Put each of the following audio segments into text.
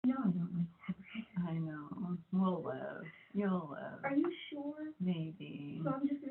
No, I don't like that. I know. We'll live. You'll live. Are you sure? Maybe. So I'm just gonna.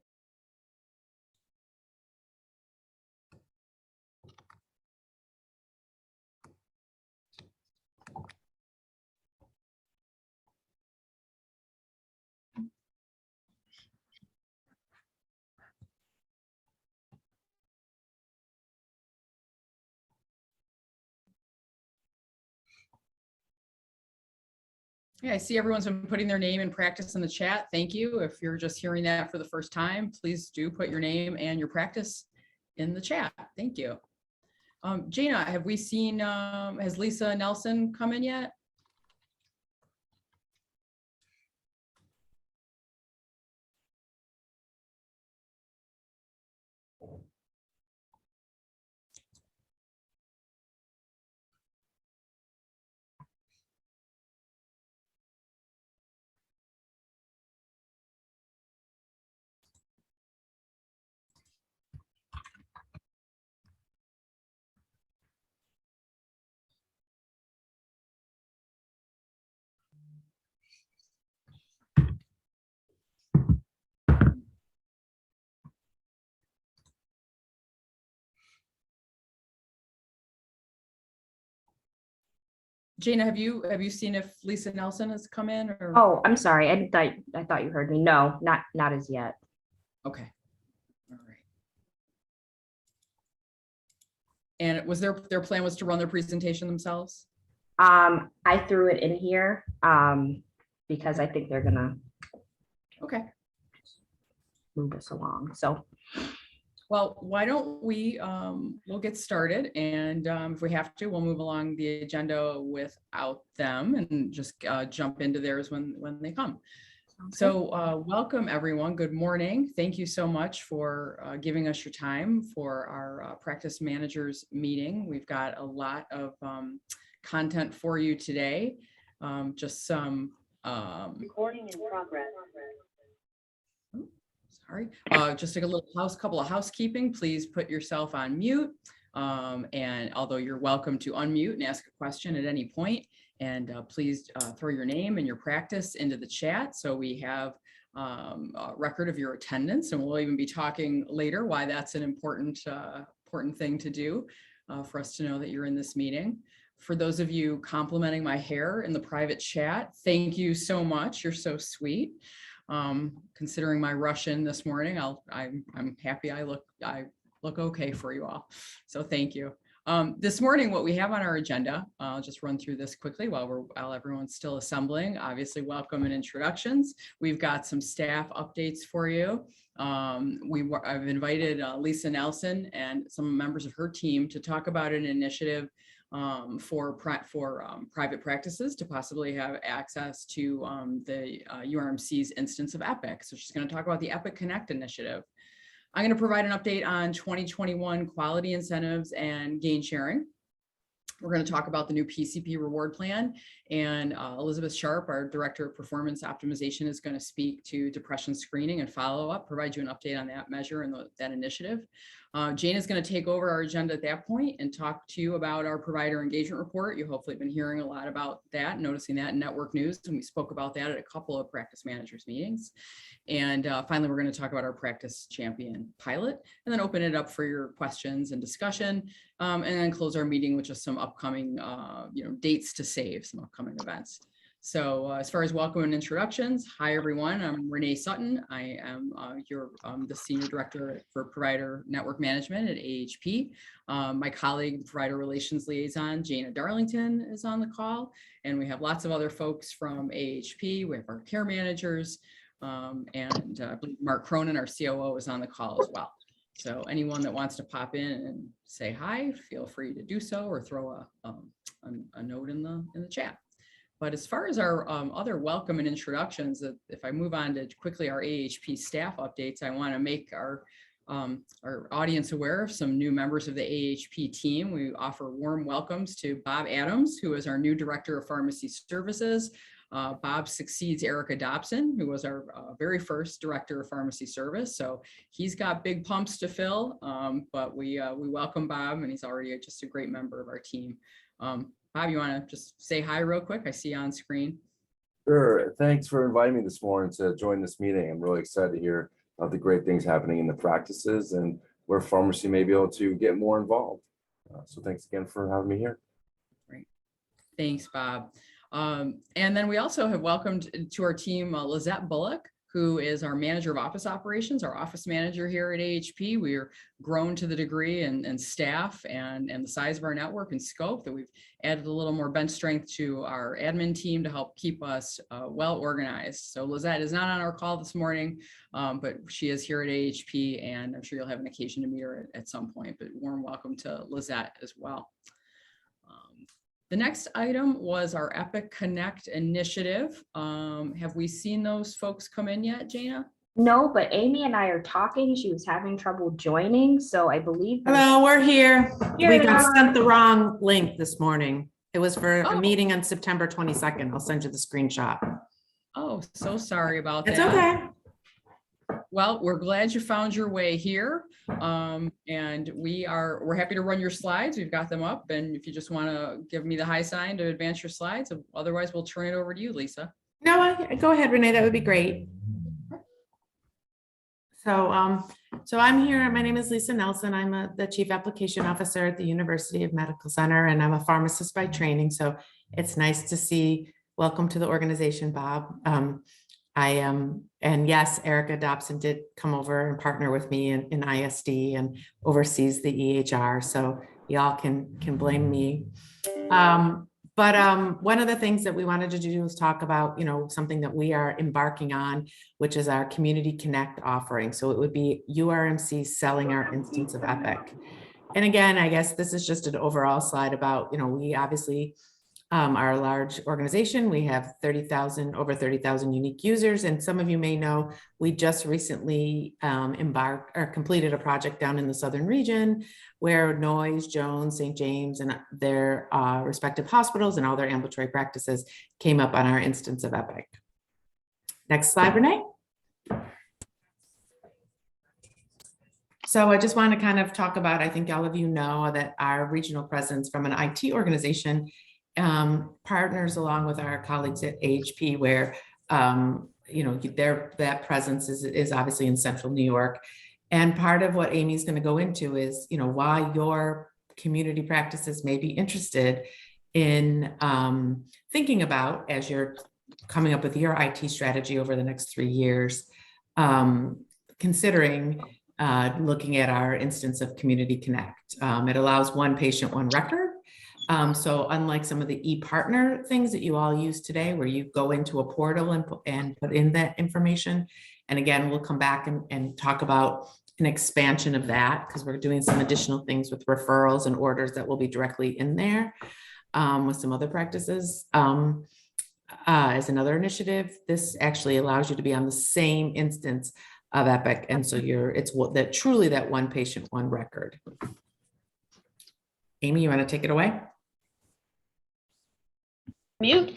Yeah, I see everyone's been putting their name and practice in the chat. Thank you. If you're just hearing that for the first time, please do put your name and your practice in the chat. Thank you. Jana, have we seen, has Lisa Nelson come in yet? Jana, have you seen if Lisa Nelson has come in or? Oh, I'm sorry. I thought you heard me. No, not as yet. Okay. All right. And was their plan was to run their presentation themselves? I threw it in here because I think they're gonna Okay. move us along. So Well, why don't we, we'll get started, and if we have to, we'll move along the agenda without them and just jump into theirs when they come. So welcome, everyone. Good morning. Thank you so much for giving us your time for our practice managers meeting. We've got a lot of content for you today. Just some Recording in progress. Sorry, just a little couple of housekeeping. Please put yourself on mute. And although you're welcome to unmute and ask a question at any point, and please throw your name and your practice into the chat so we have a record of your attendance. And we'll even be talking later why that's an important thing to do for us to know that you're in this meeting. For those of you complimenting my hair in the private chat, thank you so much. You're so sweet. Considering my Russian this morning, I'm happy I look okay for you all. So thank you. This morning, what we have on our agenda, I'll just run through this quickly while everyone's still assembling. Obviously, welcome and introductions. We've got some staff updates for you. I've invited Lisa Nelson and some members of her team to talk about an initiative for private practices to possibly have access to the URMC's instance of EPIC. So she's going to talk about the EPIC Connect initiative. I'm going to provide an update on 2021 quality incentives and gain sharing. We're going to talk about the new PCP reward plan, and Elizabeth Sharp, our Director of Performance Optimization, is going to speak to depression screening and follow-up, provide you an update on that measure and that initiative. Jane is going to take over our agenda at that point and talk to you about our provider engagement report. You've hopefully been hearing a lot about that, noticing that in network news, and we spoke about that at a couple of practice managers meetings. And finally, we're going to talk about our practice champion pilot, and then open it up for your questions and discussion, and then close our meeting with just some upcoming dates to save, some upcoming events. So as far as welcome and introductions, hi everyone, I'm Renee Sutton. I am the Senior Director for Provider Network Management at AHP. My colleague, Provider Relations Liaison, Jana Darlington, is on the call, and we have lots of other folks from AHP. We have our care managers, and I believe Mark Cronin, our COO, is on the call as well. So anyone that wants to pop in and say hi, feel free to do so, or throw a note in the chat. But as far as our other welcome and introductions, if I move on to quickly our AHP staff updates, I want to make our audience aware of some new members of the AHP team. We offer warm welcomes to Bob Adams, who is our new Director of Pharmacy Services. Bob succeeds Erica Dobson, who was our very first Director of Pharmacy Service. So he's got big pumps to fill, but we welcome Bob, and he's already just a great member of our team. Bob, you want to just say hi real quick? I see you on screen. Sure. Thanks for inviting me this morning to join this meeting. I'm really excited to hear about the great things happening in the practices and where pharmacy may be able to get more involved. So thanks again for having me here. Great. Thanks, Bob. And then we also have welcomed to our team Lizette Bullock, who is our manager of office operations, our office manager here at AHP. We are grown to the degree and staff and the size of our network and scope that we've added a little more bench strength to our admin team to help keep us well organized. So Lizette is not on our call this morning, but she is here at AHP, and I'm sure you'll have an occasion to meet her at some point, but warm welcome to Lizette as well. The next item was our Epic Connect initiative. Have we seen those folks come in yet, Jana? No, but Amy and I are talking. She was having trouble joining, so I believe. Hello, we're here. Here We they got are. sent the wrong link this morning. It was for Oh. a meeting on September 22nd. I'll send you the screenshot. Oh, so sorry about It's that. okay. Well, we're glad you found your way here. And we're happy to run your slides. We've got them up. And if you just want to give me the high sign to advance your slides, otherwise we'll turn it over to you, Lisa. No, go ahead, Renee. That would be great. So I'm here. My name is Lisa Nelson. I'm the Chief Application Officer at the University of Medical Center, and I'm a pharmacist by training. So it's nice to see. Welcome to the organization, Bob. I am, and yes, Erica Dobson did come over and partner with me in ISD and oversees the EHR. So y'all can blame me. But one of the things that we wanted to do was talk about, something that we are embarking on, which is our Community Connect offering. So it would be URMC selling our instance of Epic. And again, I guess this is just an overall slide about, we obviously are a large organization. We have over 30,000 unique users. And some of you may know, we just recently completed a project down in the Southern region where Noyes, Jones, St. James, and their respective hospitals and all their ambulatory practices came up on our instance of Epic. Next slide, Renee. So I just want to kind of talk about, I think all of you know that our regional presence from an IT organization partners along with our colleagues at AHP, where that presence is obviously in central New York. And part of what Amy's going to go into is, why your community practices may be interested in thinking about, as you're coming up with your IT strategy over the next 3 years, considering looking at our instance of Community Connect. It allows one patient, one record. So unlike some of the e-partner things that you all use today, where you go into a portal and put in that information. And again, we'll come back and talk about an expansion of that, because we're doing some additional things with referrals and orders that will be directly in there with some other practices. As another initiative, this actually allows you to be on the same instance of Epic. And so truly that one patient, one record. Amy, you want to take it away? Mute.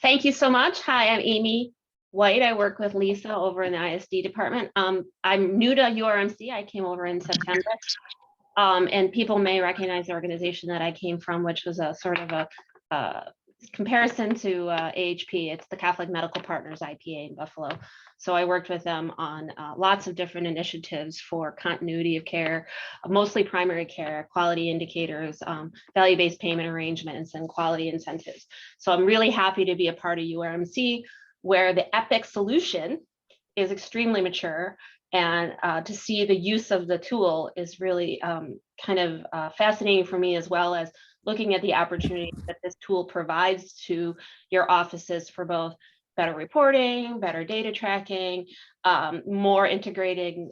Thank you so much. Hi, I'm Amy White. I work with Lisa over in the ISD department. I'm new to URMC. I came over in September. And people may recognize the organization that I came from, which was a sort of a comparison to AHP. It's the Catholic Medical Partners IPA in Buffalo. So I worked with them on lots of different initiatives for continuity of care, mostly primary care, quality indicators, value-based payment arrangements, and quality incentives. So I'm really happy to be a part of URMC, where the Epic solution is extremely mature, and to see the use of the tool is really kind of fascinating for me, as well as looking at the opportunities that this tool provides to your offices for both better reporting, better data tracking, more integrating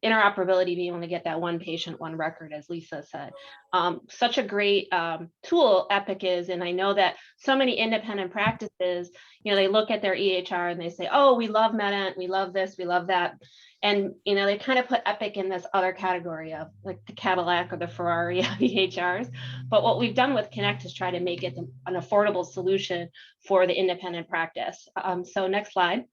interoperability, being able to get that one patient, one record, as Lisa said. Such a great tool Epic is, and I know that so many independent practices, they look at their EHR and they say, oh, we love Medent, we love this, we love that. And, they kind of put Epic in this other category of like the Cadillac or the Ferrari of EHRs. But what we've done with Connect is try to make it an affordable solution for the independent practice. So next slide.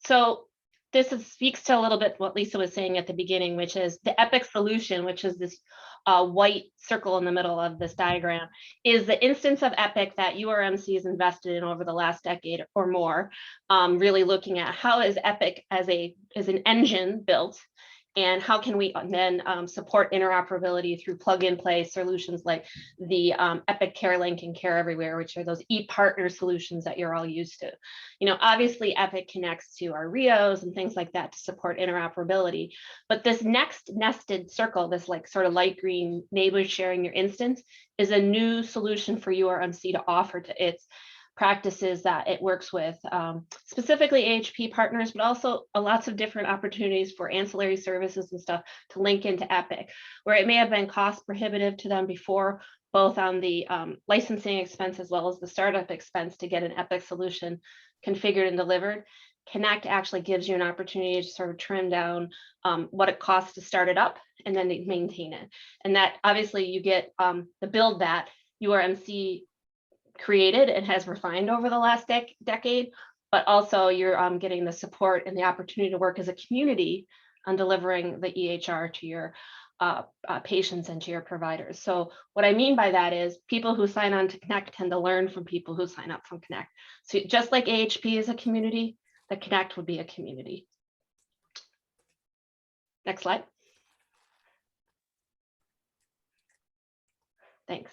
So speaks to a little bit what Lisa was saying at the beginning, which is the Epic solution, which is this white circle in the middle of this diagram, is the instance of Epic that URMC has invested in over the last decade or more, really looking at how is Epic as an engine built, and how can we then support interoperability through plug-and-play solutions like the Epic CareLink and Care Everywhere, which are those e-partner solutions that you're all used to. You know, obviously Epic connects to our RIOs and things like that to support interoperability. But this next nested circle, this like sort of light green neighbors sharing your instance, is a new solution for URMC to offer to its practices that it works with, specifically AHP partners, but also lots of different opportunities for ancillary services and stuff to link into Epic, where it may have been cost prohibitive to them before, both on the licensing expense as well as the startup expense to get an Epic solution configured and delivered. Connect actually gives you an opportunity to sort of trim down what it costs to start it up and then to maintain it. And that obviously you get the build that URMC created and has refined over the last decade, but also you're getting the support and the opportunity to work as a community on delivering the EHR to your patients and to your providers. So what I mean by that is people who sign on to Connect tend to learn from people who sign up from Connect. So just like AHP is a community, the Connect would be a community. Next slide. Thanks.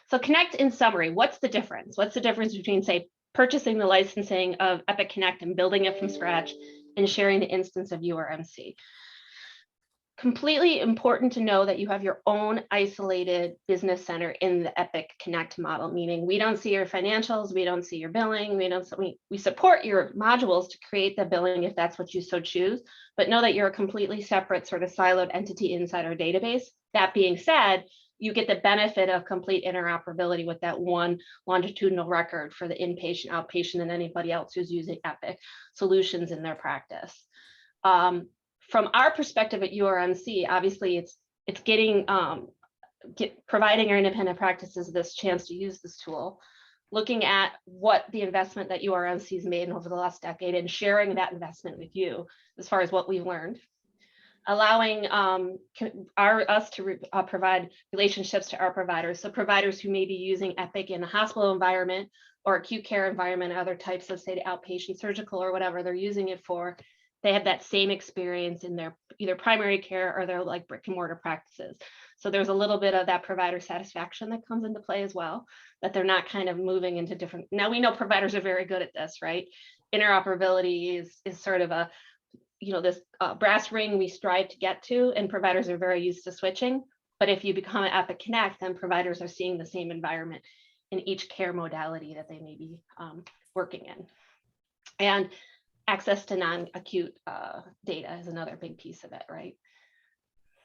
So Connect, in summary, what's the difference? What's the difference between, say, purchasing the licensing of Epic Connect and building it from scratch and sharing the instance of URMC? Completely important to know that you have your own isolated business center in the Epic Connect model, meaning we don't see your financials, we don't see your billing, we support your modules to create the billing if that's what you so choose, but know that you're a completely separate sort of siloed entity inside our database. That being said, you get the benefit of complete interoperability with that one longitudinal record for the inpatient, outpatient, and anybody else who's using Epic solutions in their practice. From our perspective at URMC, obviously it's getting providing our independent practices this chance to use this tool, looking at what the investment that URMC has made over the last decade and sharing that investment with you as far as what we've learned. Allowing us to provide relationships to our providers. So providers who may be using Epic in a hospital environment or acute care environment, other types of, say, outpatient surgical or whatever they're using it for, they have that same experience in their either primary care or their like brick and mortar practices. So there's a little bit of that provider satisfaction that comes into play as well, that they're not kind of moving into different. Now we know providers are very good at this, right? Interoperability is sort of a, this brass ring we strive to get to, and providers are very used to switching. But if you become an Epic Connect, then providers are seeing the same environment in each care modality that they may be working in. And access to non-acute data is another big piece of it, right?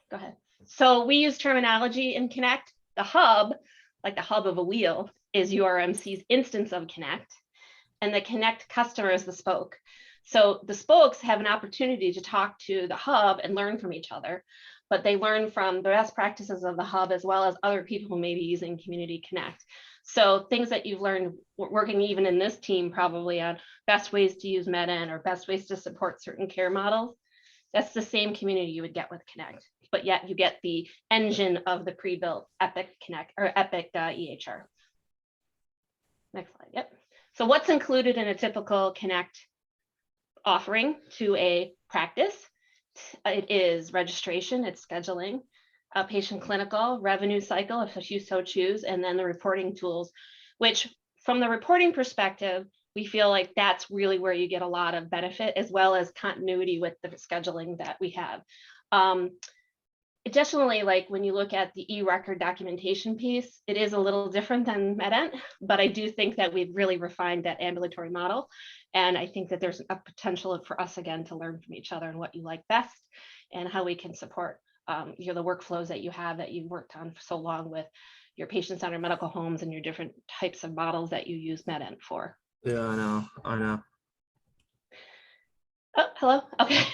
Go ahead. So we use terminology in Connect. The hub, like the hub of a wheel, is URMC's instance of Connect, and the Connect customer is the spoke. So the spokes have an opportunity to talk to the hub and learn from each other, but they learn from the best practices of the hub as well as other people who may be using Community Connect. So things that you've learned working even in this team probably on best ways to use MedN or best ways to support certain care models, that's the same community you would get with Connect, but yet you get the engine of the pre-built Epic Connect or Epic EHR. Next slide, yep. So what's included in a typical Connect offering to a practice? It is registration, it's scheduling, outpatient clinical, revenue cycle, if you so choose, and then the reporting tools, which from the reporting perspective, we feel like that's really where you get a lot of benefit, as well as continuity with the scheduling that we have. Additionally, like when you look at the e-record documentation piece, it is a little different than MedN, but I do think that we've really refined that ambulatory model. And I think that there's a potential for us, again, to learn from each other and what you like best and how we can support the workflows that you have that you've worked on for so long with your patient-centered medical homes and your different types of models that you use MedN for. Yeah, I know. Oh, hello. Okay.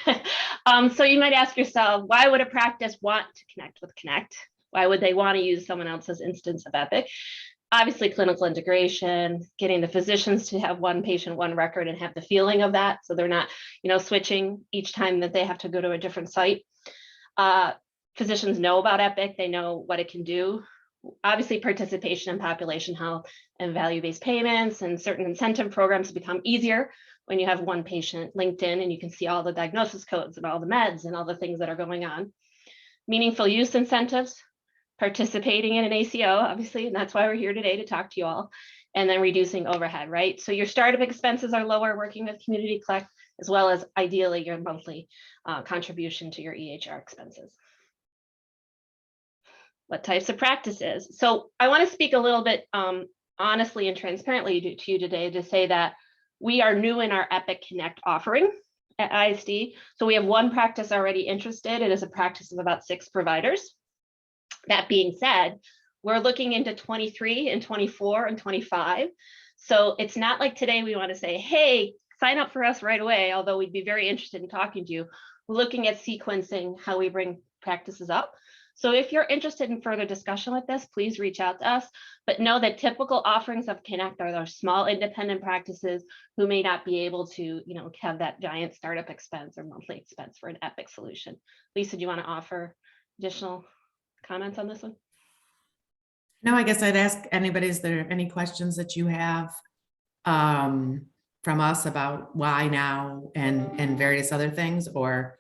So you might ask yourself, why would a practice want to connect with Connect? Why would they want to use someone else's instance of Epic? Obviously, clinical integration, getting the physicians to have one patient, one record and have the feeling of that. So they're not, switching each time that they have to go to a different site. Physicians know about Epic. They know what it can do. Obviously, participation in population health and value-based payments and certain incentive programs become easier when you have one patient linked in and you can see all the diagnosis codes and all the meds and all the things that are going on. Meaningful use incentives, participating in an ACO, obviously, and that's why we're here today to talk to you all, and then reducing overhead, right? So your startup expenses are lower working with Community Collect, as well as ideally your monthly contribution to your EHR expenses. What types of practices? So I want to speak a little bit honestly and transparently to you today to say that we are new in our Epic Connect offering at ISD. So we have one practice already interested. It is a practice of about 6 providers. That being said, we're looking into 23 and 24 and 25. So it's not like today we want to say, hey, sign up for us right away, although we'd be very interested in talking to you. We're looking at sequencing how we bring practices up. So if you're interested in further discussion with this, please reach out to us, but know that typical offerings of Connect are those small independent practices who may not be able to, have that giant startup expense or monthly expense for an Epic solution. Lisa, do you want to offer additional comments on this one? No, I guess I'd ask anybody, is there any questions that you have from us about why now and various other things, or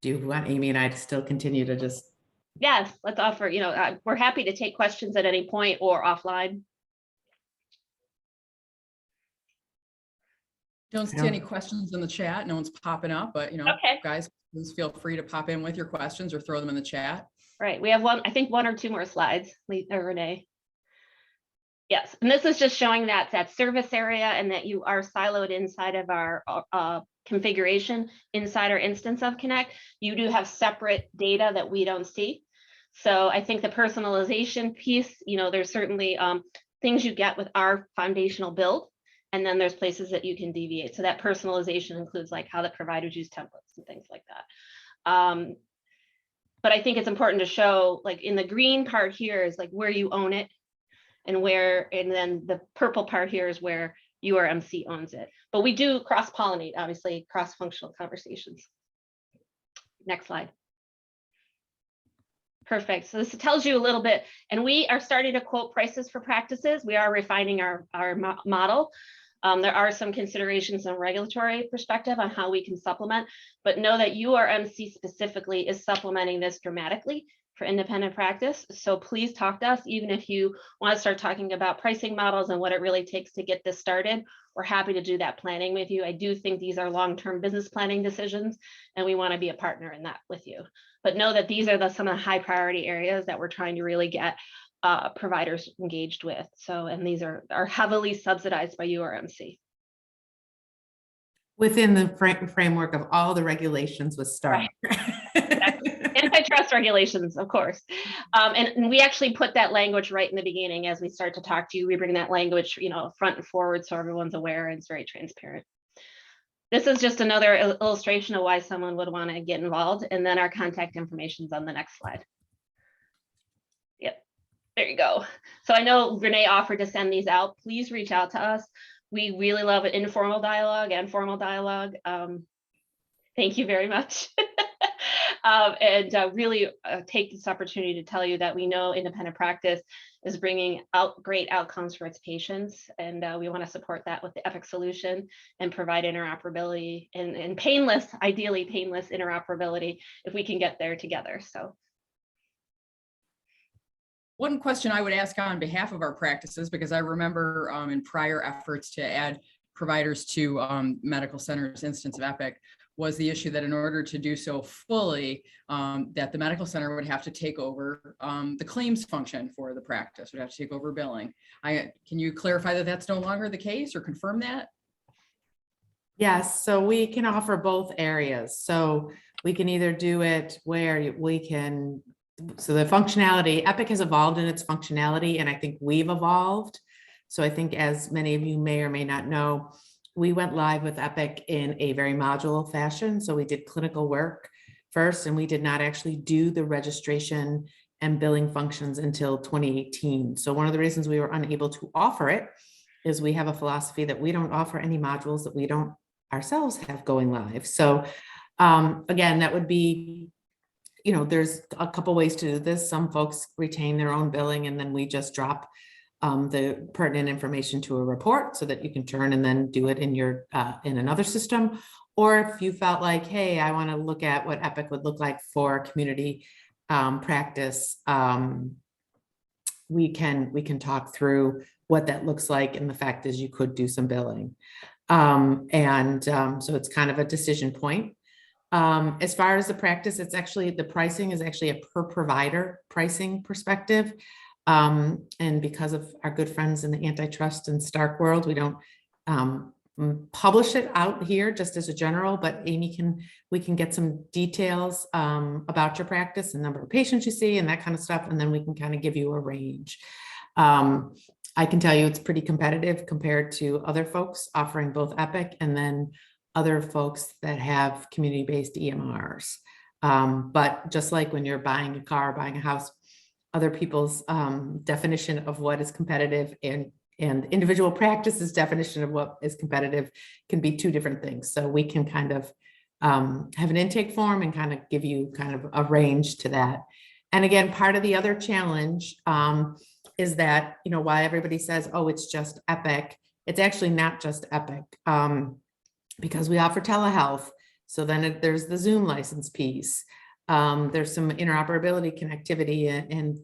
do you want Amy and I to still continue to just? Yes, let's offer, we're happy to take questions at any point or offline. Don't see any questions in the chat. No one's popping up, but Okay. guys, please feel free to pop in with your questions or throw them in the chat. Right, we have I think 1 or 2 more slides, Renee. Yes, and this is just showing that service area and that you are siloed inside of our configuration inside our instance of Connect. You do have separate data that we don't see. So I think the personalization piece, there's certainly things you get with our foundational build, and then there's places that you can deviate. So that personalization includes like how the providers use templates and things like that. But I think it's important to show, like in the green part here is like where you own it, and then the purple part here is where URMC owns it. But we do cross-pollinate, obviously, cross-functional conversations. Next slide. Perfect. So this tells you a little bit, and we are starting to quote prices for practices. We are refining our model. There are some considerations in regulatory perspective on how we can supplement, but know that URMC specifically is supplementing this dramatically for independent practice. So please talk to us, even if you want to start talking about pricing models and what it really takes to get this started. We're happy to do that planning with you. I do think these are long-term business planning decisions, and we want to be a partner in that with you. But know that these are some of the high priority areas that we're trying to really get providers engaged with. So, and these are heavily subsidized by URMC. Within the framework of all the regulations with STAR. Right. Antitrust regulations, of course. And we actually put that language right in the beginning as we start to talk to you. We bring that language, front and forward so everyone's aware and it's very transparent. This is just another illustration of why someone would want to get involved. And then our contact information is on the next slide. Yep, there you go. So I know Renee offered to send these out. Please reach out to us. We really love an informal dialogue and formal dialogue. Thank you very much. Really take this opportunity to tell you that we know independent practice is bringing out great outcomes for its patients, and we want to support that with the Epic solution and provide interoperability and painless, ideally painless interoperability if we can get there together. So. One question I would ask on behalf of our practices, because I remember in prior efforts to add providers to medical centers instance of Epic, was the issue that in order to do so fully, that the medical center would have to take over the claims function for the practice, would have to take over billing. Can you clarify that that's no longer the case or confirm that? Yes, so we can offer both areas. So we can either do it where we can, so the functionality, Epic has evolved in its functionality, and I think we've evolved. So I think, as many of you may or may not know, we went live with Epic in a very modular fashion. So we did clinical work first, and we did not actually do the registration and billing functions until 2018. So one of the reasons we were unable to offer it is we have a philosophy that we don't offer any modules that we don't ourselves have going live. So again, that would be, there's a couple ways to do this. Some folks retain their own billing, and then we just drop the pertinent information to a report so that you can turn and then do it in your in another system. Or if you felt like, hey, I want to look at what Epic would look like for community practice, we can talk through what that looks like. And the fact is you could do some billing. So it's kind of a decision point. As far as the practice, the pricing is actually a per provider pricing perspective. And because of our good friends in the antitrust and Stark world, we don't publish it out here just as a general, but Amy we can get some details about your practice and number of patients you see and that kind of stuff. And then we can kind of give you a range. I can tell you it's pretty competitive compared to other folks offering both Epic and then other folks that have community-based EMRs. But just like when you're buying a car, buying a house, other people's definition of what is competitive and individual practice's definition of what is competitive can be two different things. So we can kind of have an intake form and kind of give you kind of a range to that. And again, part of the other challenge is that, why everybody says, oh, it's just Epic. It's actually not just Epic because we offer telehealth. So then there's the Zoom license piece. There's some interoperability connectivity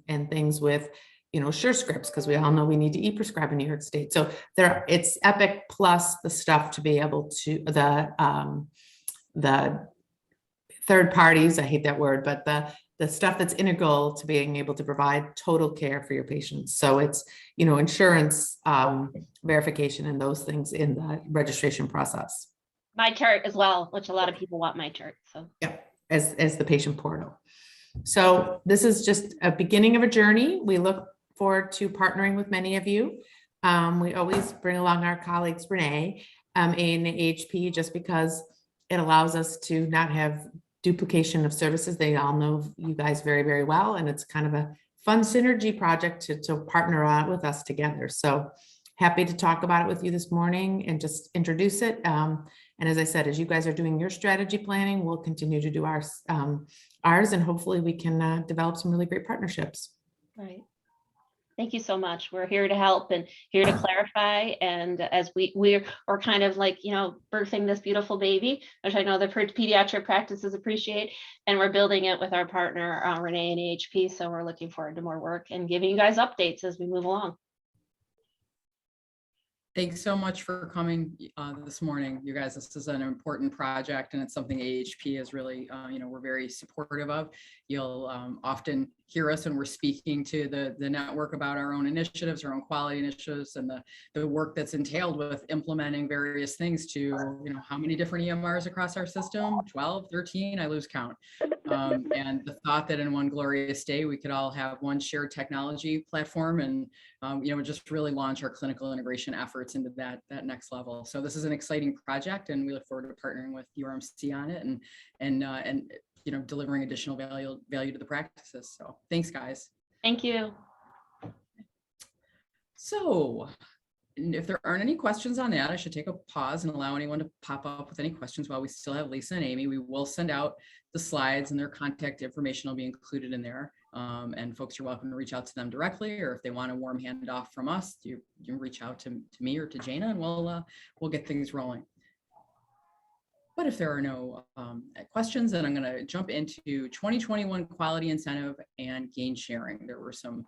and things with, SureScripts, because we all know we need to e-prescribe in New York State. So it's Epic plus the stuff to be able to, the third parties, I hate that word, but the stuff that's integral to being able to provide total care for your patients. So it's, insurance verification and those things in the registration process. My chart as well, which a lot of people want my chart. So yeah, as the patient portal. So this is just a beginning of a journey. We look forward to partnering with many of you. We always bring along our colleagues, Renee, in AHP, just because it allows us to not have duplication of services. They all know you guys very, very well. And it's kind of a fun synergy project to partner with us together. So happy to talk about it with you this morning and just introduce it. And as I said, as you guys are doing your strategy planning, we'll continue to do ours, and hopefully we can develop some really great partnerships. right. Thank you so much. We're here to help and here to clarify. And as we're kind of like, birthing this beautiful baby, which I know the pediatric practices appreciate, and we're building it with our partner, Renee and AHP. So we're looking forward to more work and giving you guys updates as we move along. Thanks so much for coming this morning, you guys. This is an important project, and it's something AHP is really, we're very supportive of. You'll often hear us when we're speaking to the network about our own initiatives, our own quality initiatives, and the work that's entailed with implementing various things to, how many different EMRs across our system, 12, 13, I lose count. And the thought that in one glorious day, we could all have one shared technology platform and, just really launch our clinical integration efforts into that next level. So this is an exciting project, and we look forward to partnering with URMC on it and delivering additional value to the practices. So thanks, guys. Thank you. So if there aren't any questions on that, I should take a pause and allow anyone to pop up with any questions while we still have Lisa and Amy. We will send out the slides, and their contact information will be included in there. And folks are welcome to reach out to them directly, or if they want a warm handoff from us, you can reach out to me or to Jana, and we'll get things rolling. But if there are no questions, then I'm going to jump into 2021 quality incentive and gain sharing. There were some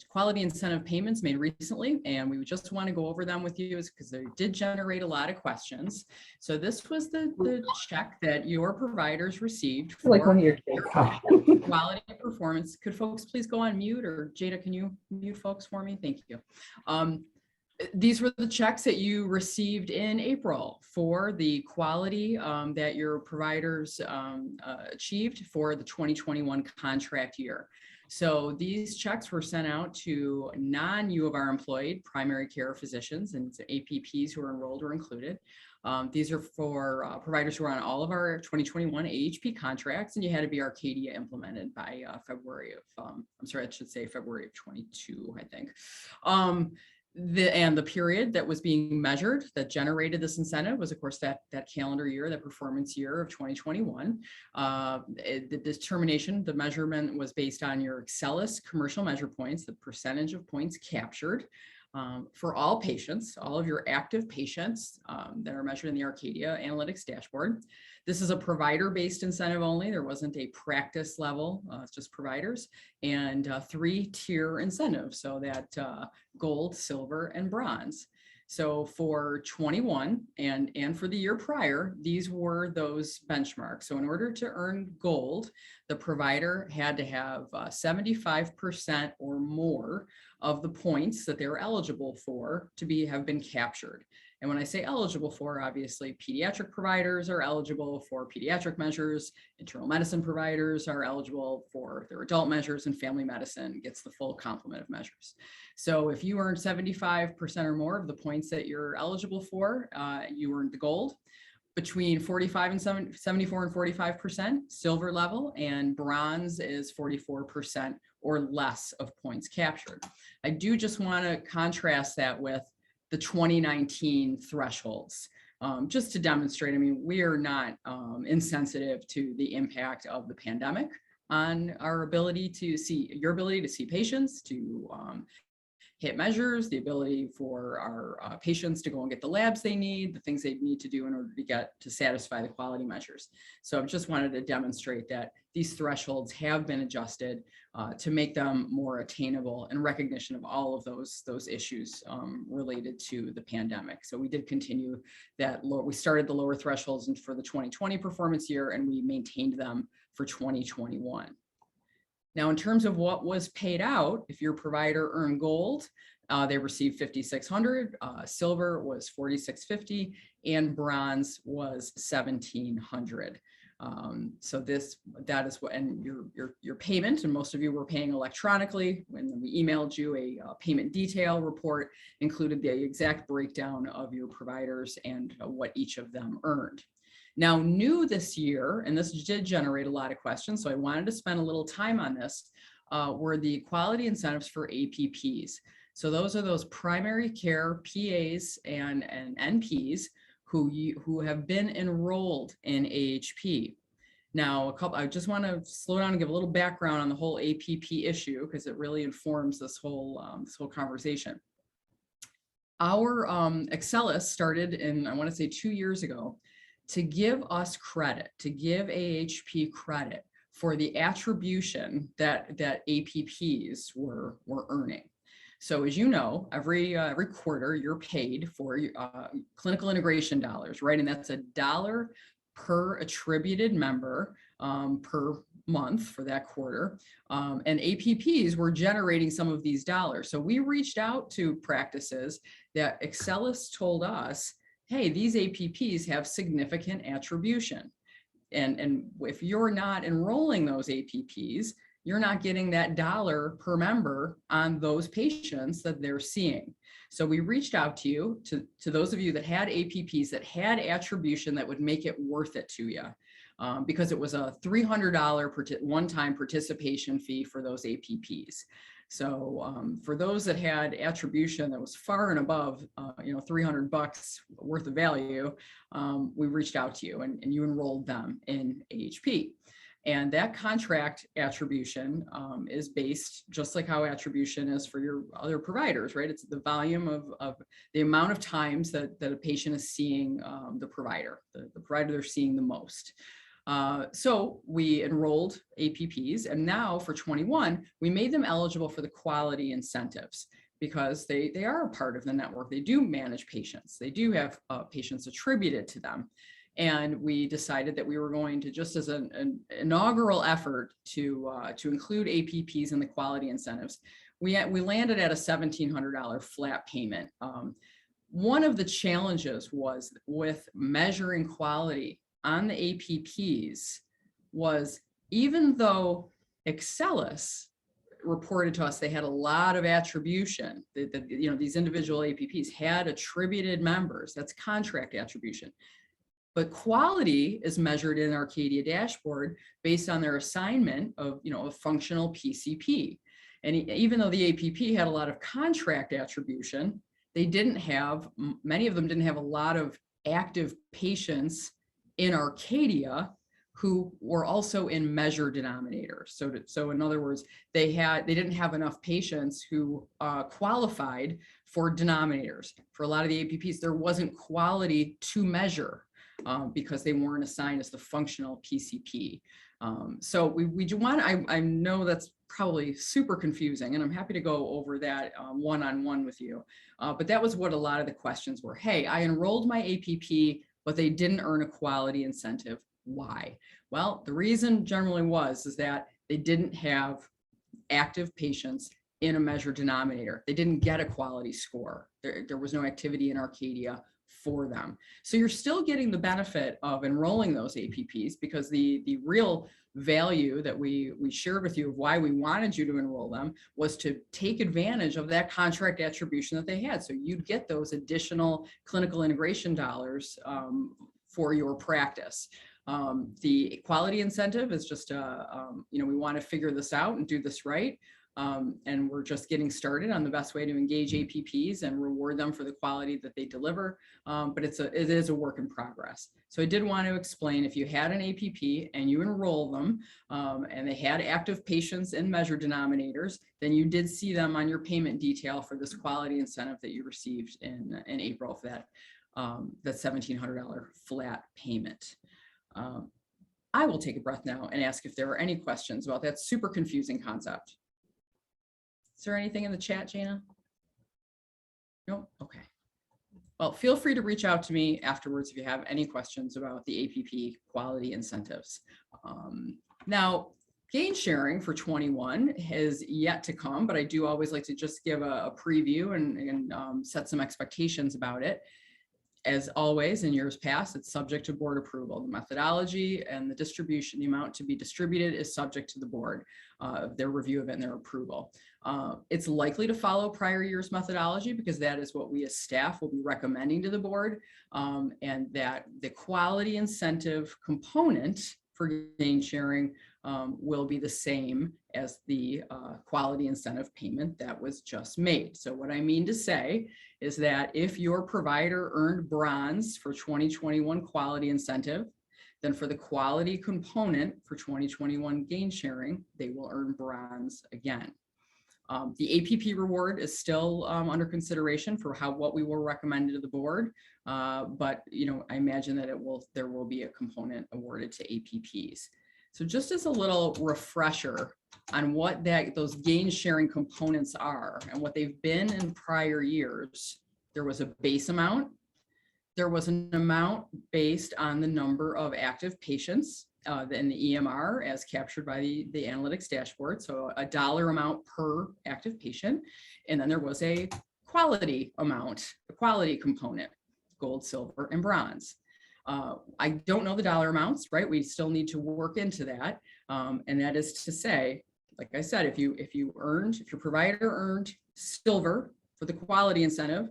quality incentive payments made recently, and we just want to go over them with you because they did generate a lot of questions. So this was the check that your providers received for Like one of your quality performance. Could folks please go on mute, or Jada, can you mute folks for me? Thank you. These were the checks that you received in April for the quality that your providers achieved for the 2021 contract year. So these checks were sent out to non-U of R employed primary care physicians, and APPs who are enrolled or included. These are for providers who are on all of our 2021 AHP contracts, and you had to be Arcadia implemented by February of, I'm sorry, I should say February of 22, I think. And the period that was being measured that generated this incentive was, of course, that calendar year, that performance year of 2021. The determination, the measurement was based on your Excelis commercial measure points, the percentage of points captured for all patients, all of your active patients that are measured in the Arcadia Analytics dashboard. This is a provider-based incentive only. There wasn't a practice level, it's just providers, and 3-tier incentive, so that gold, silver, and bronze. So for 21 and for the year prior, these were those benchmarks. So in order to earn gold, the provider had to have 75% or more of the points that they were eligible for to have been captured. And when I say eligible for, obviously pediatric providers are eligible for pediatric measures, internal medicine providers are eligible for their adult measures, and family medicine gets the full complement of measures. So if you earn 75% or more of the points that you're eligible for, you earned the gold. Between 74 and 45% silver level, and bronze is 44% or less of points captured. I do just want to contrast that with the 2019 thresholds, just to demonstrate. I mean, we are not insensitive to the impact of the pandemic on our ability to see, your ability to see patients, to hit measures, the ability for our patients to go and get the labs they need, the things they need to do in order to satisfy the quality measures. So I've just wanted to demonstrate that these thresholds have been adjusted to make them more attainable in recognition of all of those issues related to the pandemic. So we did continue that. We started the lower thresholds for the 2020 performance year, and we maintained them for 2021. Now, in terms of what was paid out, if your provider earned gold, they received $5,600, silver was $4,650, and bronze was $1,700. So that is what, and your payment, and most of you were paying electronically. When we emailed you a payment detail report, included the exact breakdown of your providers and what each of them earned. Now, new this year, and this did generate a lot of questions, so I wanted to spend a little time on this, were the quality incentives for APPs. So those are those primary care PAs and NPs who have been enrolled in AHP. Now, I just want to slow down and give a little background on the whole APP issue, because it really informs this whole conversation. Our Excelis started in, I want to say 2 years ago, to give us credit, to give AHP credit for the attribution that APPs were earning. So as you know, every quarter you're paid for clinical integration dollars, right? And that's $1 per attributed member per month for that quarter. And APPs were generating some of these dollars. So we reached out to practices that Excelis told us, hey, these APPs have significant attribution. And if you're not enrolling those APPs, you're not getting that $1 per member on those patients that they're seeing. So we reached out to you, to those of you that had APPs that had attribution that would make it worth it to you, because it was a $300 one-time participation fee for those APPs. So for those that had attribution that was far and above, $300 worth of value, we reached out to you and you enrolled them in AHP. And that contract attribution is based just like how attribution is for your other providers, right? It's the volume of the amount of times that a patient is seeing the provider they're seeing the most. So we enrolled APPs, and now for 21, we made them eligible for the quality incentives because they are a part of the network. They do manage patients. They do have patients attributed to them. And we decided that we were going to, just as an inaugural effort to include APPs in the quality incentives, we landed at a $1,700 flat payment. One of the challenges was with measuring quality on the APPs was, even though Excelis reported to us they had a lot of attribution. These individual APPs had attributed members. That's contract attribution. But quality is measured in Arcadia dashboard based on their assignment of, a functional PCP. And even though the APP had a lot of contract attribution, many of them didn't have a lot of active patients in Arcadia who were also in measure denominators. So in other words, they didn't have enough patients who qualified for denominators. For a lot of the APPs, there wasn't quality to measure because they weren't assigned as the functional PCP. So we do want, I know that's probably super confusing, and I'm happy to go over that one-on-one with you. But that was what a lot of the questions were. Hey, I enrolled my APP, but they didn't earn a quality incentive. Why? Well, the reason generally is that they didn't have active patients in a measure denominator. They didn't get a quality score. There was no activity in Arcadia for them. So you're still getting the benefit of enrolling those APPs, because the real value that we shared with you of why we wanted you to enroll them was to take advantage of that contract attribution that they had. So you'd get those additional clinical integration dollars for your practice. The quality incentive is just, we want to figure this out and do this right. And we're just getting started on the best way to engage APPs and reward them for the quality that they deliver. But it is a work in progress. So I did want to explain, if you had an APP and you enroll them and they had active patients in measure denominators, then you did see them on your payment detail for this quality incentive that you received in April for that $1,700 flat payment. I will take a breath now and ask if there are any questions about that super confusing concept. Is there anything in the chat, Jana? No? Okay. Well, feel free to reach out to me afterwards if you have any questions about the APP quality incentives. Now, gain sharing for 21 has yet to come, but I do always like to just give a preview and set some expectations about it. As always, in years past, it's subject to board approval. The methodology and the distribution, the amount to be distributed, is subject to the board, their review of it and their approval. It's likely to follow prior year's methodology, because that is what we as staff will be recommending to the board, and that the quality incentive component for gain sharing will be the same as the quality incentive payment that was just made. So what I mean to say is that if your provider earned bronze for 2021 quality incentive, then for the quality component for 2021 gain sharing, they will earn bronze again. The APP reward is still under consideration for what we will recommend to the board, but I imagine that there will be a component awarded to APPs. So just as a little refresher on what those gain sharing components are and what they've been in prior years, there was a base amount. There was an amount based on the number of active patients in the EMR as captured by the analytics dashboard. So a dollar amount per active patient. And then there was a quality amount, a quality component, gold, silver, and bronze. I don't know the dollar amounts, right? We still need to work into that. And that is to say, like I said, if your provider earned silver for the quality incentive,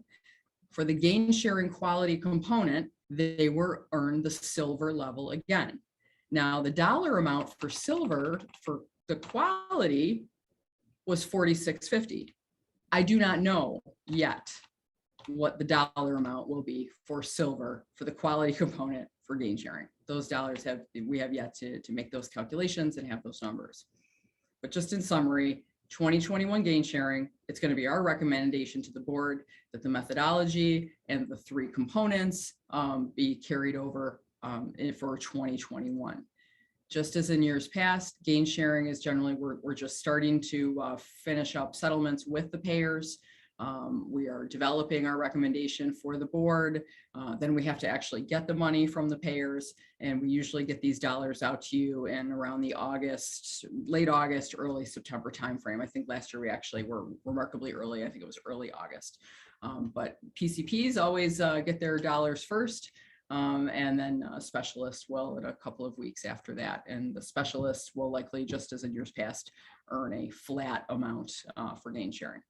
for the gain sharing quality component, they were earned the silver level again. Now, the dollar amount for silver for the quality was $46.50. I do not know yet what the dollar amount will be for silver for the quality component for gain sharing. Those dollars we have yet to make those calculations and have those numbers. But just in summary, 2021 gain sharing, it's going to be our recommendation to the board that the methodology and the three components be carried over for 2021. Just as in years past, gain sharing is generally, we're just starting to finish up settlements with the payers. We are developing our recommendation for the board. Then we have to actually get the money from the payers, and we usually get these dollars out to you in around the late August, early September timeframe. I think last year we actually were remarkably early. I think it was early August. But PCPs always get their dollars first. And then a specialist will in a couple of weeks after that. And the specialist will likely, just as in years past, earn a flat amount for gain sharing.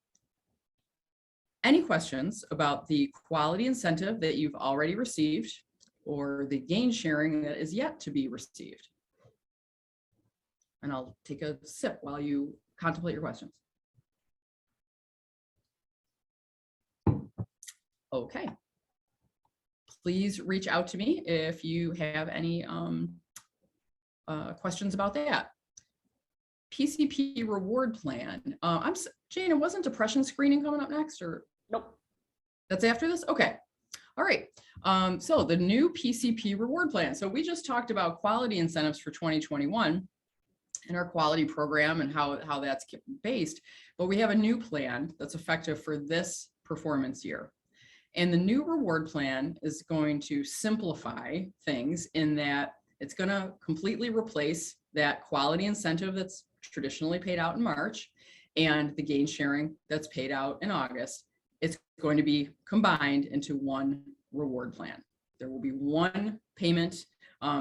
Any questions about the quality incentive that you've already received or the gain sharing that is yet to be received? And I'll take a sip while you contemplate your questions. Okay. Please reach out to me if you have any questions about that. PCP reward plan. Jane, wasn't depression screening coming up next, or? Nope. That's after this? Okay. All right. So the new PCP reward plan. So we just talked about quality incentives for 2021 and our quality program and how that's based, but we have a new plan that's effective for this performance year. And the new reward plan is going to simplify things in that it's going to completely replace that quality incentive that's traditionally paid out in March and the gain sharing that's paid out in August. It's going to be combined into one reward plan. There will be one payment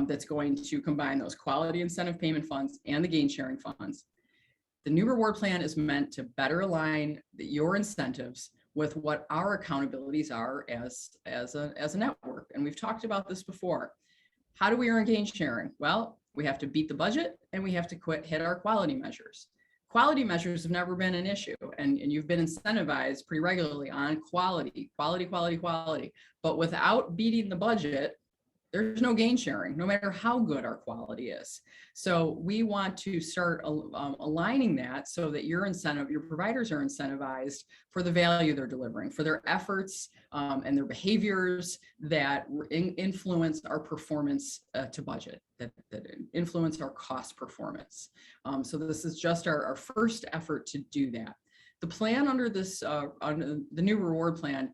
that's going to combine those quality incentive payment funds and the gain sharing funds. The new reward plan is meant to better align your incentives with what our accountabilities are as a network. And we've talked about this before. How do we earn gain sharing? Well, we have to beat the budget and we have to hit our quality measures. Quality measures have never been an issue, and you've been incentivized pretty regularly on quality. But without beating the budget, there's no gain sharing, no matter how good our quality is. So we want to start aligning that so that your providers are incentivized for the value they're delivering, for their efforts and their behaviors that influence our performance to budget, that influence our cost performance. So this is just our first effort to do that. The plan under this, under the new reward plan,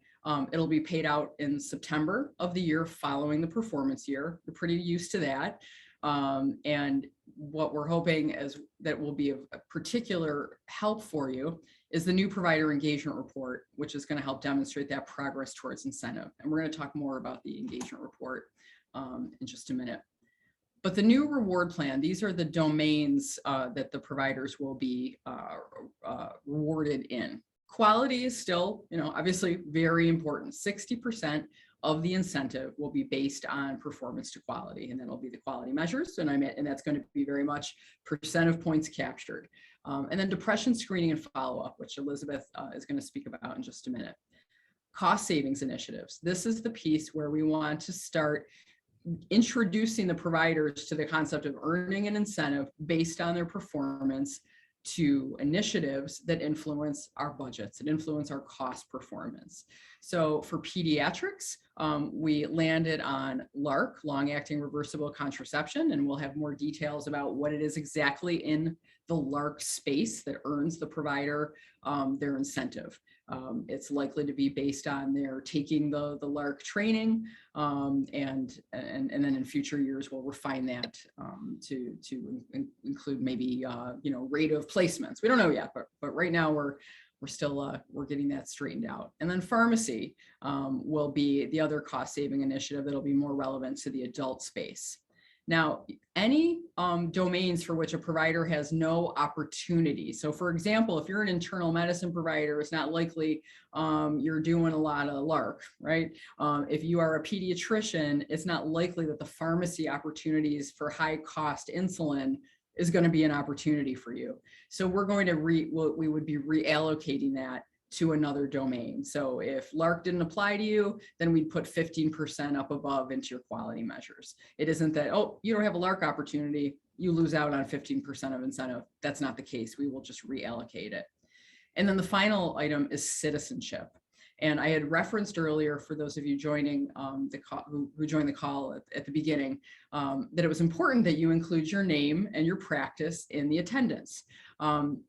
it'll be paid out in September of the year following the performance year. We're pretty used to that. And what we're hoping is that will be of a particular help for you is the new provider engagement report, which is going to help demonstrate that progress towards incentive. And we're going to talk more about the engagement report in just a minute. But the new reward plan, these are the domains that the providers will be rewarded in. Quality is still, obviously very important. 60% of the incentive will be based on performance to quality, and that'll be the quality measures. And that's going to be very much percent of points captured. And then depression screening and follow-up, which Elizabeth is going to speak about in just a minute. Cost savings initiatives. This is the piece where we want to start introducing the providers to the concept of earning an incentive based on their performance to initiatives that influence our budgets and influence our cost performance. So for pediatrics, we landed on LARC, long-acting reversible contraception, and we'll have more details about what it is exactly in the LARC space that earns the provider their incentive. It's likely to be based on their taking the LARC training, and then in future years we'll refine that to include maybe rate of placements. We don't know yet, but right now we're still we're getting that straightened out. And then pharmacy will be the other cost saving initiative that'll be more relevant to the adult space. Now, any domains for which a provider has no opportunity. So for example, if you're an internal medicine provider, it's not likely you're doing a lot of LARC, right? If you are a pediatrician, it's not likely that the pharmacy opportunities for high cost insulin is going to be an opportunity for you. So we're going to we would be reallocating that to another domain. So if LARC didn't apply to you, then we'd put 15% up above into your quality measures. It isn't that, oh, you don't have a LARC opportunity, you lose out on 15% of incentive. That's not the case. We will just reallocate it. And then the final item is citizenship. And I had referenced earlier, for those of you joining the call, who joined the call at the beginning, that it was important that you include your name and your practice in the attendance.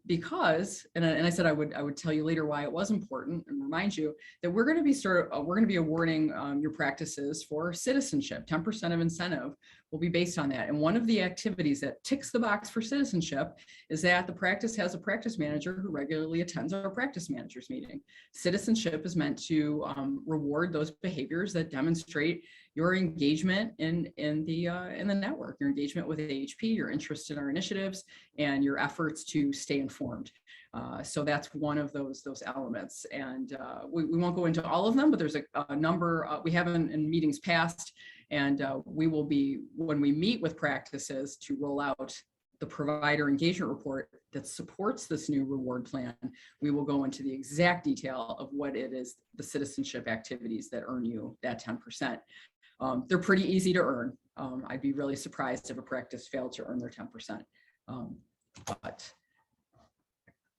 Because, and I said I would tell you later why it was important and remind you that we're going to be awarding your practices for citizenship. 10% of incentive will be based on that. And one of the activities that ticks the box for citizenship is that the practice has a practice manager who regularly attends our practice managers meeting. Citizenship is meant to reward those behaviors that demonstrate your engagement in the network, your engagement with AHP, your interest in our initiatives, and your efforts to stay informed. So that's one of those elements. And we won't go into all of them, but there's a number we have in meetings past, and we will be, when we meet with practices to roll out the provider engagement report that supports this new reward plan, we will go into the exact detail of what it is, the citizenship activities that earn you that 10%. They're pretty easy to earn. I'd be really surprised if a practice failed to earn their 10%. But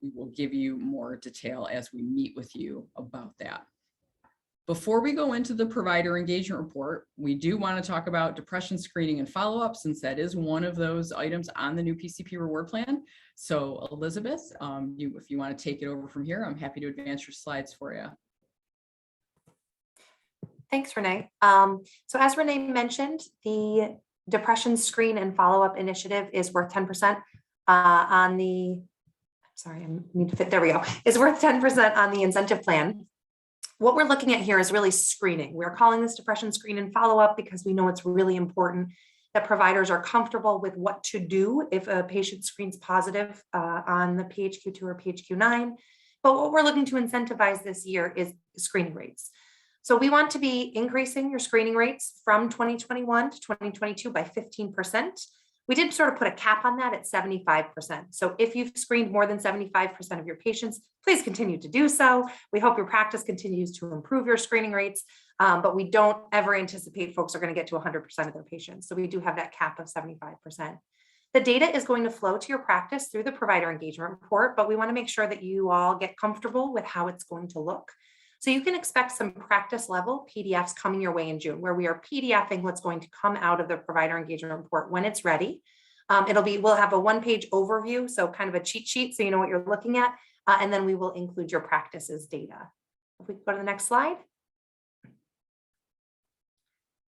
we will give you more detail as we meet with you about that. Before we go into the provider engagement report, we do want to talk about depression screening and follow-up, since that is one of those items on the new PCP reward plan. So Elizabeth, if you want to take it over from here, I'm happy to advance your slides for you. Thanks, Renee. So as Renee mentioned, the depression screen and follow-up initiative is worth 10% on the, sorry, I need to fit, there we go, is worth 10% on the incentive plan. What we're looking at here is really screening. We're calling this depression screen and follow-up because we know it's really important that providers are comfortable with what to do if a patient screens positive on the PHQ-2 or PHQ-9. But what we're looking to incentivize this year is screening rates. So we want to be increasing your screening rates from 2021 to 2022 by 15%. We did sort of put a cap on that at 75%. So if you've screened more than 75% of your patients, please continue to do so. We hope your practice continues to improve your screening rates, but we don't ever anticipate folks are going to get to 100% of their patients. So we do have that cap of 75%. The data is going to flow to your practice through the provider engagement report, but we want to make sure that you all get comfortable with how it's going to look. So you can expect some practice level PDFs coming your way in June, where we are PDFing what's going to come out of the provider engagement report when it's ready. We'll have a one-page overview, so kind of a cheat sheet, so you know what you're looking at, and then we will include your practice's data. If we go to the next slide.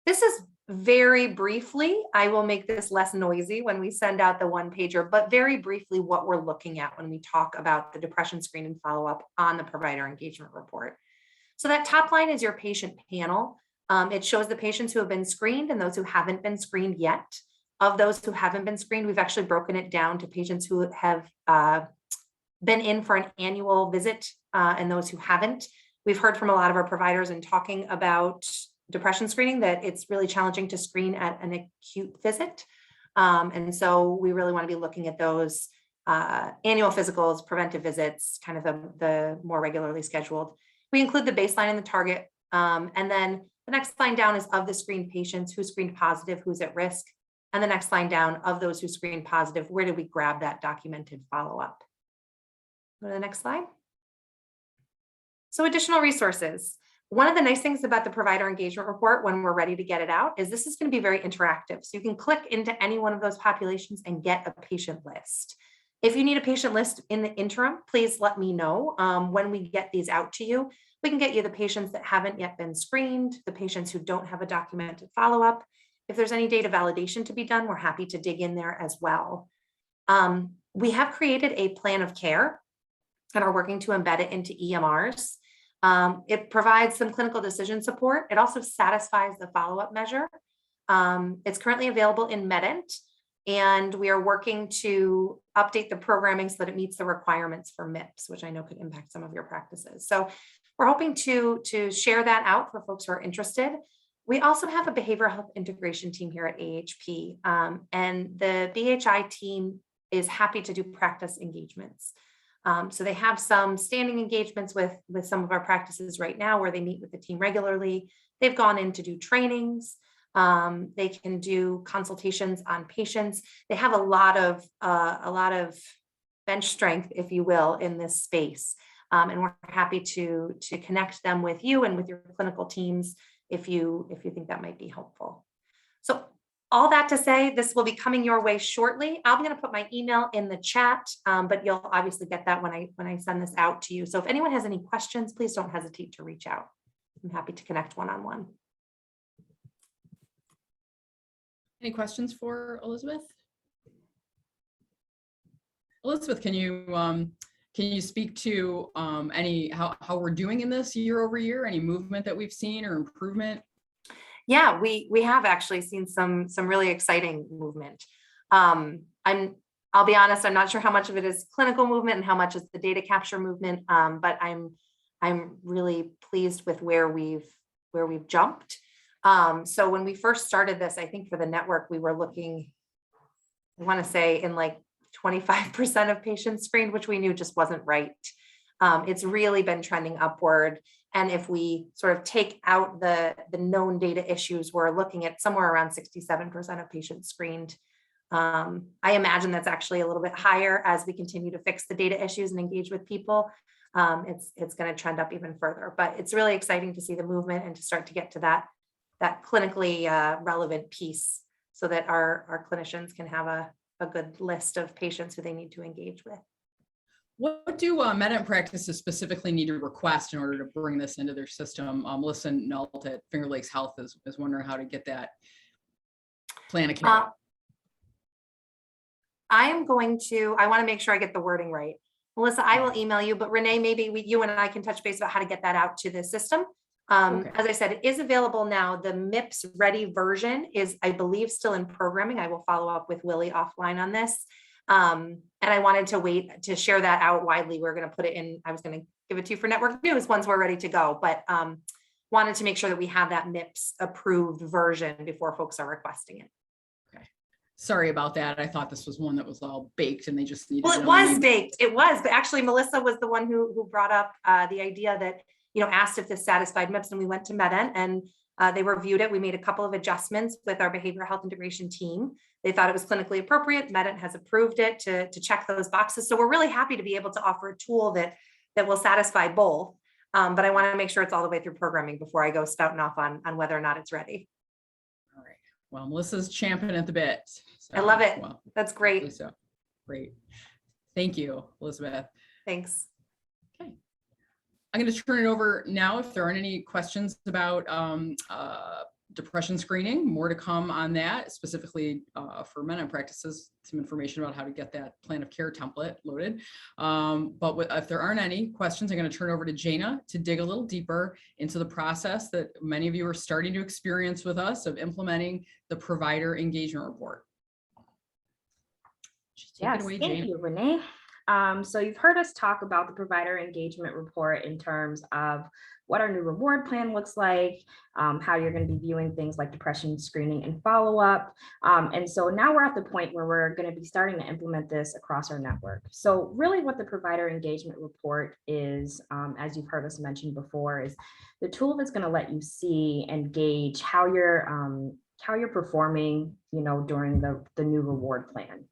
This is very briefly, I will make this less noisy when we send out the one pager, but very briefly what we're looking at when we talk about the depression screen and follow-up on the provider engagement report. So that top line is your patient panel. It shows the patients who have been screened and those who haven't been screened yet. Of those who haven't been screened, we've actually broken it down to patients who have been in for an annual visit and those who haven't. We've heard from a lot of our providers in talking about depression screening that it's really challenging to screen at an acute visit. And so we really want to be looking at those annual physicals, preventive visits, kind of the more regularly scheduled. We include the baseline and the target. And then the next line down is of the screened patients who screened positive, who's at risk. And the next line down, of those who screened positive, where did we grab that documented follow-up? Go to the next slide. So additional resources. One of the nice things about the provider engagement report when we're ready to get it out is this is going to be very interactive. So you can click into any one of those populations and get a patient list. If you need a patient list in the interim, please let me know. When we get these out to you, we can get you the patients that haven't yet been screened, the patients who don't have a documented follow-up. If there's any data validation to be done, we're happy to dig in there as well. We have created a plan of care and are working to embed it into EMRs. It provides some clinical decision support. It also satisfies the follow-up measure. It's currently available in Medent, and we are working to update the programming so that it meets the requirements for MIPS, which I know could impact some of your practices. So we're hoping to share that out for folks who are interested. We also have a behavioral health integration team here at AHP, and the BHI team is happy to do practice engagements. So they have some standing engagements with some of our practices right now where they meet with the team regularly. They've gone in to do trainings. They can do consultations on patients. They have a lot of bench strength, if you will, in this space. And we're happy to connect them with you and with your clinical teams if you think that might be helpful. So all that to say, this will be coming your way shortly. I'm going to put my email in the chat, but you'll obviously get that when I send this out to you. So if anyone has any questions, please don't hesitate to reach out. I'm happy to connect one-on-one. Any questions for Elizabeth? Elizabeth, can you speak to how we're doing in this year over year? Any movement that we've seen or improvement? Yeah, we have actually seen some really exciting movement. I'll be honest, I'm not sure how much of it is clinical movement and how much is the data capture movement. But I'm really pleased with where we've jumped. So when we first started this, I think for the network, we were looking, I want to say in like 25% of patients screened, which we knew just wasn't right. It's really been trending upward. And if we sort of take out the known data issues, we're looking at somewhere around 67% of patients screened. I imagine that's actually a little bit higher as we continue to fix the data issues and engage with people. It's going to trend up even further, but it's really exciting to see the movement and to start to get to that clinically relevant piece so that our clinicians can have a good list of patients who they need to engage with. What do med practices specifically need to request in order to bring this into their system? Melissa Nault at Finger Lakes Health is wondering how to get that plan of care. I want to make sure I get the wording right. Melissa, I will email you, but Renee, maybe you and I can touch base about how to get that out to the system. Okay. As I said, it is available now. The MIPS ready version is, I believe, still in programming. I will follow up with Willie offline on this. And I wanted to wait to share that out widely. We're going to put it in, I was going to give it to you for network news once we're ready to go, but wanted to make sure that we have that MIPS approved version before folks are requesting it. Okay. Sorry about that. I thought this was one that was all baked and they just needed. Well, it was baked. It was, but actually Melissa was the one who brought up the idea that, asked if this satisfied MIPS, and we went to MedEnt and they reviewed it. We made a couple of adjustments with our behavioral health integration team. They thought it was clinically appropriate. MedEnt has approved it to check those boxes. So we're really happy to be able to offer a tool that will satisfy both. But I want to make sure it's all the way through programming before I go spouting off on whether or not it's ready. All right. Well, Melissa's champing at the bit. So, I love it. well, that's great. So great. Thank you, Elizabeth. Thanks. Okay. I'm going to turn it over now. If there aren't any questions about depression screening, more to come on that, specifically for men in practices, some information about how to get that plan of care template loaded. But if there aren't any questions, I'm going to turn over to Jana to dig a little deeper into the process that many of you are starting to experience with us of implementing the provider engagement report. Yes, thank you, Renee. So you've heard us talk about the provider engagement report in terms of what our new reward plan looks like, how you're going to be viewing things like depression screening and follow-up. And so now we're at the point where we're going to be starting to implement this across our network. So really what the provider engagement report is, as you've heard us mention before, is the tool that's going to let you see and gauge how you're performing, during the new reward plan.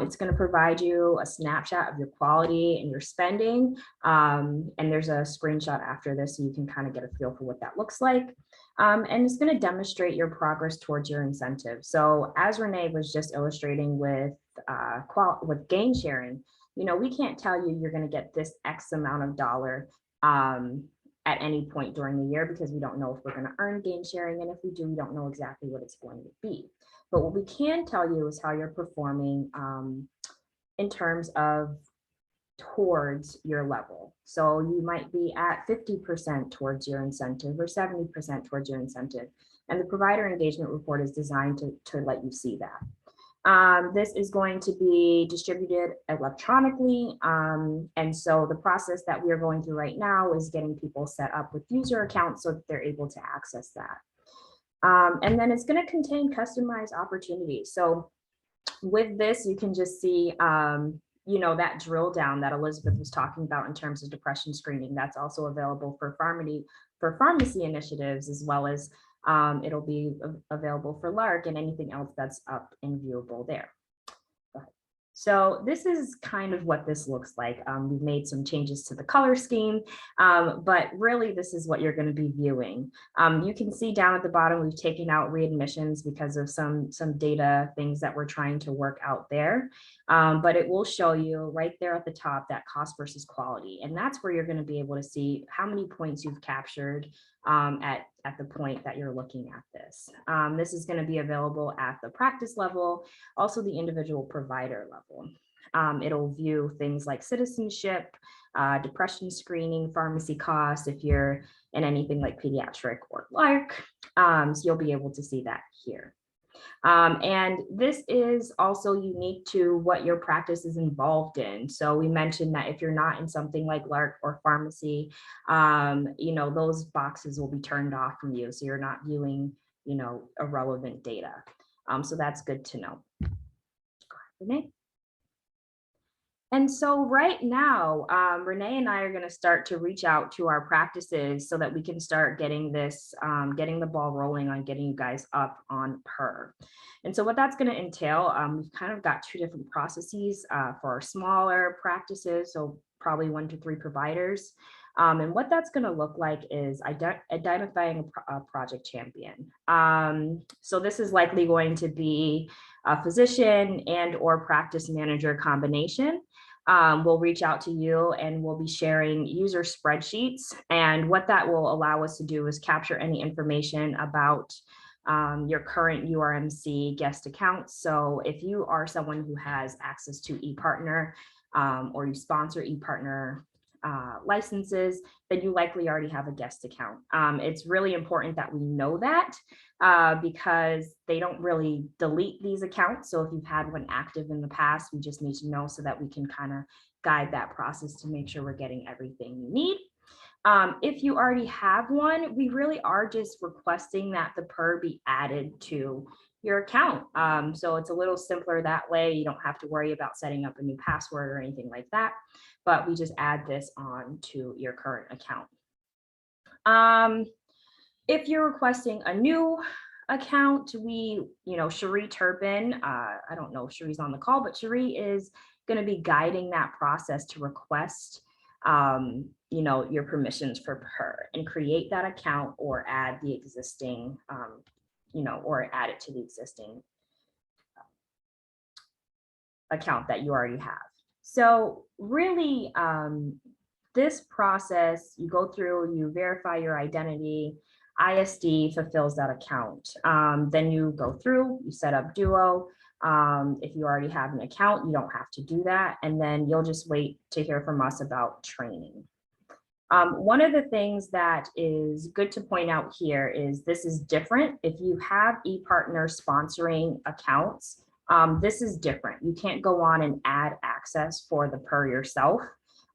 It's going to provide you a snapshot of your quality and your spending. And there's a screenshot after this, so you can kind of get a feel for what that looks like. And it's going to demonstrate your progress towards your incentive. So as Renee was just illustrating with gain sharing, we can't tell you you're going to get this X amount of dollar at any point during the year, because we don't know if we're going to earn gain sharing. And if we do, we don't know exactly what it's going to be. But what we can tell you is how you're performing in terms of towards your level. So you might be at 50% towards your incentive or 70% towards your incentive. And the provider engagement report is designed to let you see that. This is going to be distributed electronically. And so the process that we are going through right now is getting people set up with user accounts so that they're able to access that. And then it's going to contain customized opportunities. So with this, you can just see, that drill down that Elizabeth was talking about in terms of depression screening. That's also available for pharmacy initiatives, as well as it'll be available for LARC and anything else that's up and viewable there. So this is kind of what this looks like. We've made some changes to the color scheme, but really this is what you're going to be viewing. You can see down at the bottom, we've taken out readmissions because of some data things that we're trying to work out there. But it will show you right there at the top that cost versus quality. And that's where you're going to be able to see how many points you've captured at the point that you're looking at this. This is going to be available at the practice level, also the individual provider level. It'll view things like citizenship, depression screening, pharmacy costs, if you're in anything like pediatric or LARC. So you'll be able to see that here. And this is also unique to what your practice is involved in. So we mentioned that if you're not in something like LARC or pharmacy, those boxes will be turned off from you. So you're not viewing, irrelevant data. So that's good to know. Go ahead, Renee. And so right now, Renee and I are going to start to reach out to our practices so that we can start getting this, getting the ball rolling on getting you guys up on PER. And so what that's going to entail, we've kind of got two different processes for our smaller practices, so probably 1 to 3 providers. And what that's going to look like is identifying a project champion. So this is likely going to be a physician and or practice manager combination. We'll reach out to you and we'll be sharing user spreadsheets. And what that will allow us to do is capture any information about your current URMC guest accounts. So if you are someone who has access to ePartner or you sponsor ePartner licenses, then you likely already have a guest account. It's really important that we know that because they don't really delete these accounts. So if you've had one active in the past, we just need to know so that we can kind of guide that process to make sure we're getting everything you need. If you already have one, we really are just requesting that the PER be added to your account. So it's a little simpler that way. You don't have to worry about setting up a new password or anything like that, but we just add this on to your current account. If you're requesting a new account, Cherie Turpin, I don't know if Cherie's on the call, but Cherie is going to be guiding that process to request your permissions for PER and create that account or add the existing or add it to the existing account that you already have. So really, this process, you go through, you verify your identity, ISD fulfills that account. Then you go through, you set up Duo. If you already have an account, you don't have to do that. And then you'll just wait to hear from us about training. One of the things that is good to point out here is this is different. If you have ePartner sponsoring accounts, this is different. You can't go on and add access for the PER yourself.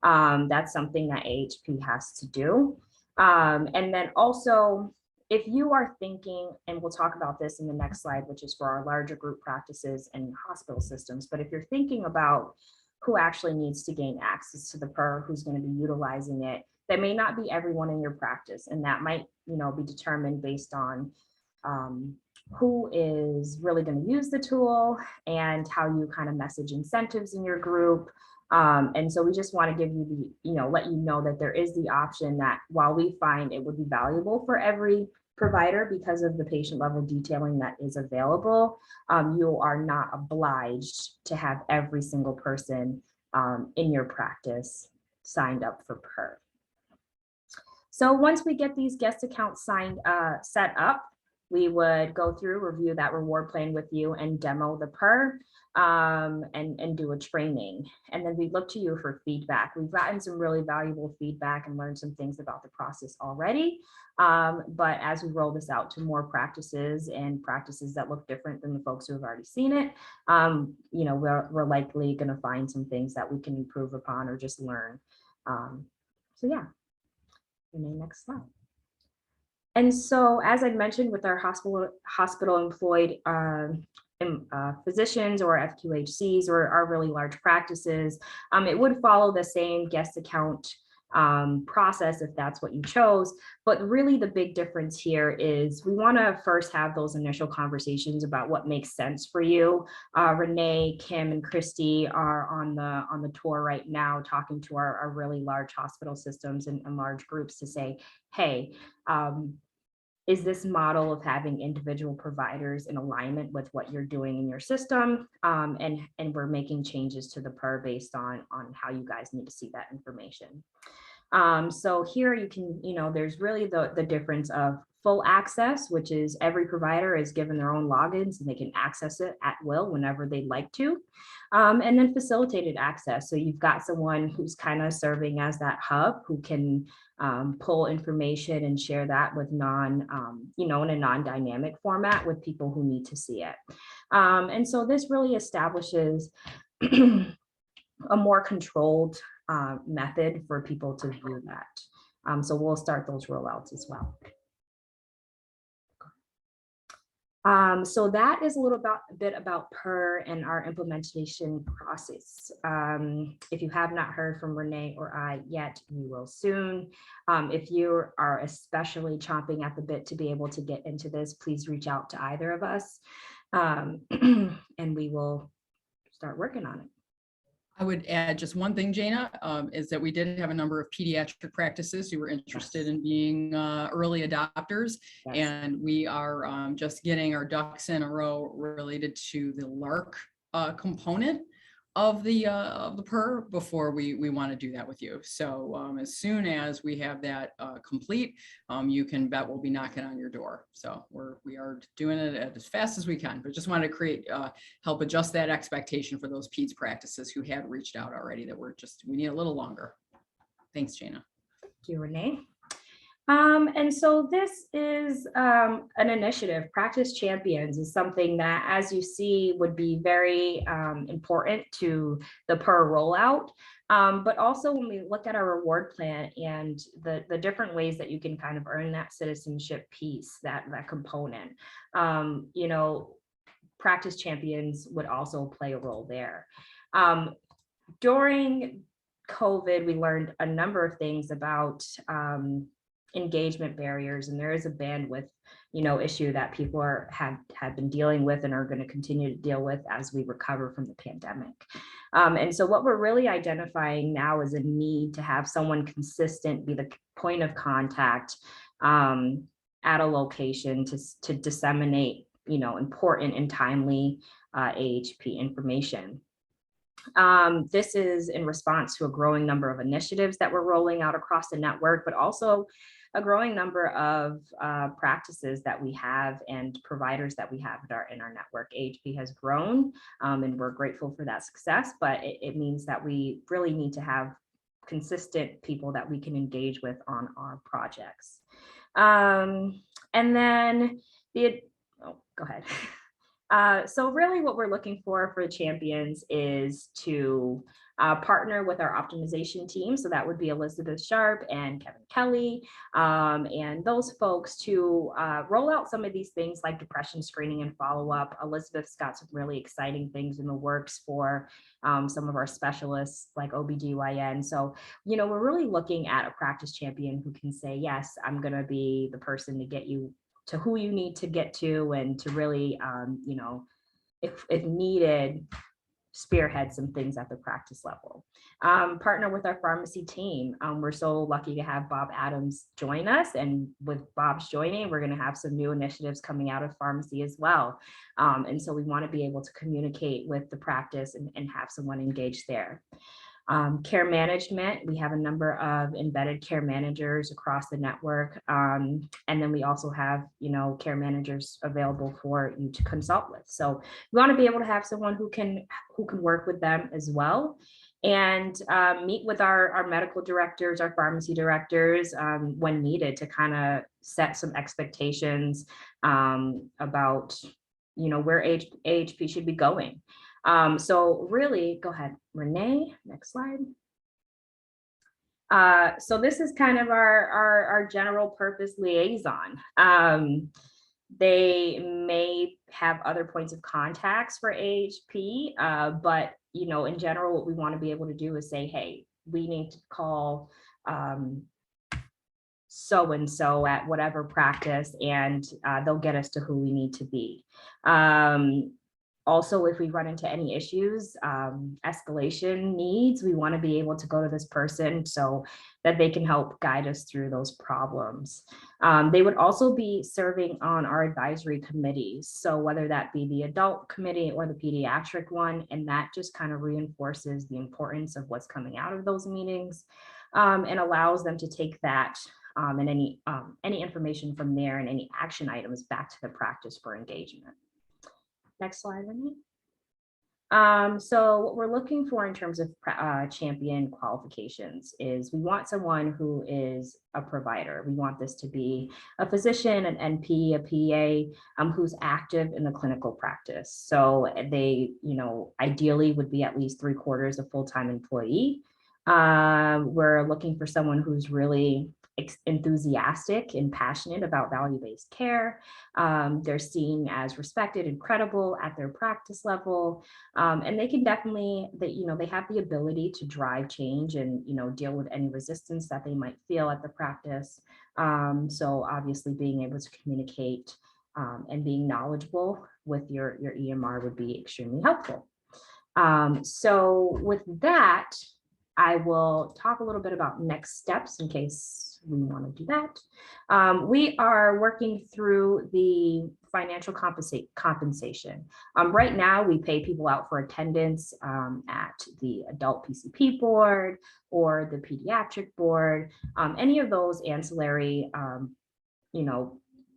That's something that AHP has to do. And then also, if you are thinking, and we'll talk about this in the next slide, which is for our larger group practices and hospital systems, but if you're thinking about who actually needs to gain access to the PER, who's going to be utilizing it, that may not be everyone in your practice, and that might, be determined based on who is really going to use the tool and how you kind of message incentives in your group. And so we just want to give you the, let you know that there is the option that while we find it would be valuable for every provider because of the patient level detailing that is available, you are not obliged to have every single person in your practice signed up for PER. So once we get these guest accounts set up, we would go through, review that reward plan with you and demo the PER and do a training. And then we look to you for feedback. We've gotten some really valuable feedback and learned some things about the process already. But as we roll this out to more practices and practices that look different than the folks who have already seen it, we're likely going to find some things that we can improve upon or just learn. So yeah, next slide. And so, as I mentioned, with our hospital employed physicians or FQHCs or our really large practices, it would follow the same guest account process if that's what you chose. But really the big difference here is we want to first have those initial conversations about what makes sense for you. Renee, Kim, and Christy are on the tour right now talking to our really large hospital systems and large groups to say, hey, is this model of having individual providers in alignment with what you're doing in your system? And we're making changes to the PER based on how you guys need to see that information. So here you can, there's really the difference of full access, which is every provider is given their own logins and they can access it at will whenever they'd like to. And then facilitated access. So you've got someone who's kind of serving as that hub who can pull information and share that with in a non-dynamic format with people who need to see it. And so this really establishes a more controlled method for people to view that. So we'll start those rollouts as well. So that is a little bit about PER and our implementation process. If you have not heard from Renee or I yet, you will soon. If you are especially chomping at the bit to be able to get into this, please reach out to either of us and we will start working on it. I would add just one thing, Jana, is that we did have a number of pediatric practices who were interested in being early adopters. Yes. And we are just getting our ducks in a row related to the LARC component of the PER before we want to do that with you. So as soon as we have that complete, you can bet we'll be knocking on your door. So we are doing it as fast as we can, but just wanted to create help adjust that expectation for those peds practices who had reached out already that we need a little longer. Thanks, Jana. Thank you, Renee. And so this is an initiative. Practice Champions is something that, as you see, would be very important to the PER rollout. But also when we look at our reward plan and the different ways that you can kind of earn that citizenship piece, that component, Practice Champions would also play a role there. During COVID, we learned a number of things about engagement barriers, and there is a bandwidth issue that people have been dealing with and are going to continue to deal with as we recover from the pandemic. And so what we're really identifying now is a need to have someone consistent be the point of contact at a location to disseminate important and timely AHP information. This is in response to a growing number of initiatives that we're rolling out across the network, but also a growing number of practices that we have and providers that we have in our network. AHP has grown and we're grateful for that success, but it means that we really need to have consistent people that we can engage with on our projects. And then go ahead. So really what we're looking for champions is to partner with our optimization team. So that would be Elizabeth Sharp and Kevin Kelly and those folks to roll out some of these things like depression screening and follow-up. Elizabeth's got some really exciting things in the works for some of our specialists like OBGYN. So, we're really looking at a practice champion who can say, yes, I'm going to be the person to get you to who you need to get to and to really, if needed, spearhead some things at the practice level. Partner with our pharmacy team. We're so lucky to have Bob Adams join us, and with Bob's joining, we're going to have some new initiatives coming out of pharmacy as well. And so we want to be able to communicate with the practice and have someone engaged there. Care management, we have a number of embedded care managers across the network. And then we also have, care managers available for you to consult with. So we want to be able to have someone who can work with them as well. And meet with our medical directors, our pharmacy directors when needed to kind of set some expectations about, where AHP should be going. So really, go ahead, Renee, next slide. So this is kind of our general purpose liaison. They may have other points of contacts for AHP, but in general, what we want to be able to do is say, hey, we need to call so-and-so at whatever practice, and they'll get us to who we need to be. Also, if we run into any issues, escalation needs, we want to be able to go to this person so that they can help guide us through those problems. They would also be serving on our advisory committees. So whether that be the adult committee or the pediatric one, and that just kind of reinforces the importance of what's coming out of those meetings. and allows them to take that and any information from there and any action items back to the practice for engagement. Next slide, Renee. So what we're looking for in terms of champion qualifications is we want someone who is a provider. We want this to be a physician, an NP, a PA, who's active in the clinical practice. So they, ideally would be at least 3/4 a full-time employee. We're looking for someone who's really enthusiastic and passionate about value-based care. They're seen as respected and credible at their practice level. And they can definitely, they have the ability to drive change and, deal with any resistance that they might feel at the practice. So obviously being able to communicate and being knowledgeable with your EMR would be extremely helpful. So with that, I will talk a little bit about next steps in case we want to do that. We are working through the financial compensation. Right now, we pay people out for attendance at the adult PCP board or the pediatric board, any of those ancillary,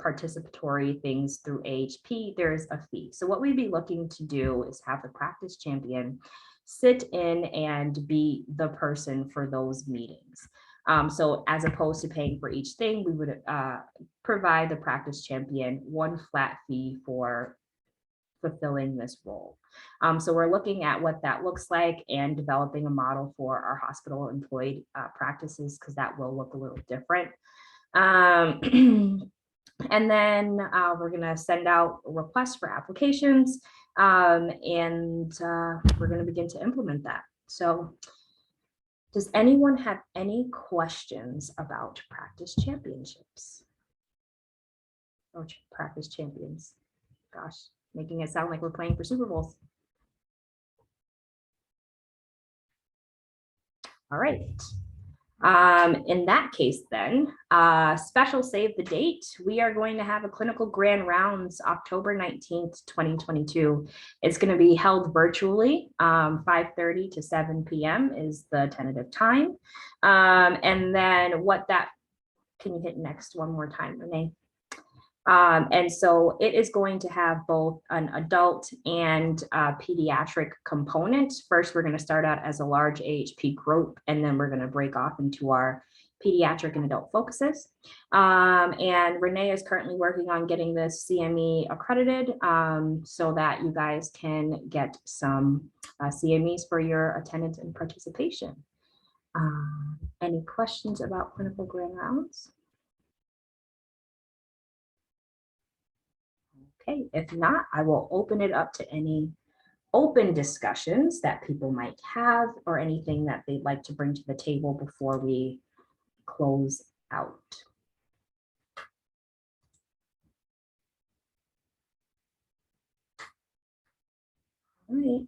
participatory things through AHP, there's a fee. So what we'd be looking to do is have the practice champion sit in and be the person for those meetings. So as opposed to paying for each thing, we would provide the practice champion one flat fee for fulfilling this role. So we're looking at what that looks like and developing a model for our hospital employed practices, because that will look a little different. And then we're going to send out requests for applications, and we're going to begin to implement that. So does anyone have any questions about practice championships? Or practice champions? Gosh, making it sound like we're playing for Super Bowls. All right. In that case, then, special save the date. We are going to have a clinical grand rounds October 19th, 2022. It's going to be held virtually. 5:30 to 7 p.m. is the tentative time. And then can you hit next one more time, Renee? And so it is going to have both an adult and pediatric component. First, we're going to start out as a large AHP group, and then we're going to break off into our pediatric and adult focuses. And Renee is currently working on getting this CME accredited so that you guys can get some CMEs for your attendance and participation. Any questions about clinical grand rounds? Okay, if not, I will open it up to any open discussions that people might have or anything that they'd like to bring to the table before we close out. All right.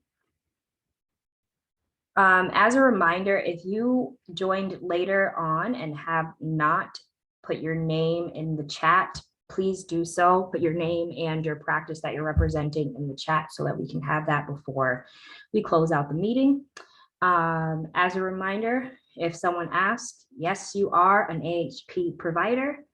As a reminder, if you joined later on and have not put your name in the chat, please do so. Put your name and your practice that you're representing in the chat so that we can have that before we close out the meeting. As a reminder, if someone asks, yes, you are an AHP provider.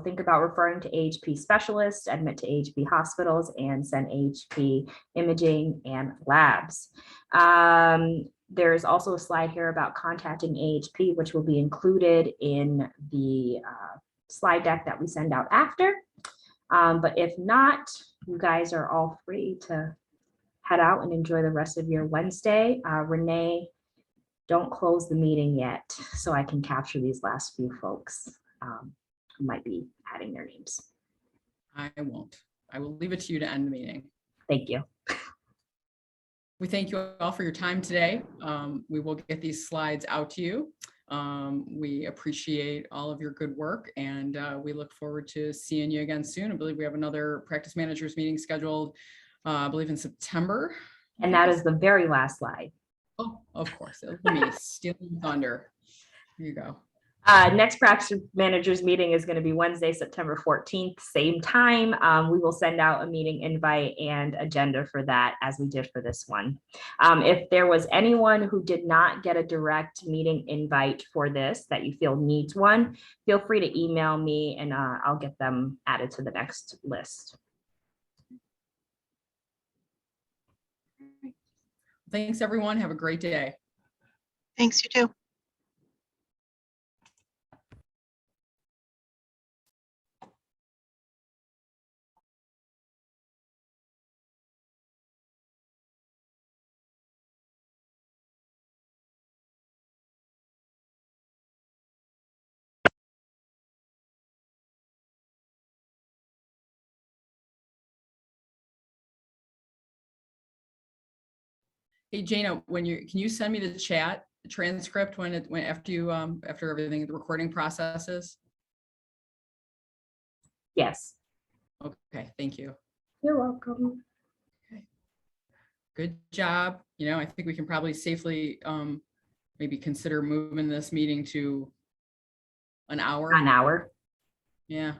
Think about referring to AHP specialists, admit to AHP hospitals, and send AHP imaging and labs. There's also a slide here about contacting AHP, which will be included in the slide deck that we send out after. But if not, you guys are all free to head out and enjoy the rest of your Wednesday. Renee, don't close the meeting yet so I can capture these last few folks who might be adding their names. I won't. I will leave it to you to end the meeting. Thank you. We thank you all for your time today. We will get these slides out to you. We appreciate all of your good work, and we look forward to seeing you again soon. I believe we have another practice managers meeting scheduled, I believe in September. And that is the very last slide. Oh, of course. It'll be me stealing thunder. Here you go. Next practice managers meeting is going to be Wednesday, September 14th, same time. We will send out a meeting invite and agenda for that as we did for this one. If there was anyone who did not get a direct meeting invite for this that you feel needs one, feel free to email me and I'll get them added to the next list. Thanks, everyone. Have a great day. Thanks, you too. Hey, Jana, can you send me the chat transcript after everything, the recording processes? Yes. Okay, thank you. You're welcome. Good job. I think we can probably safely maybe consider moving this meeting to an hour. An hour. Yeah.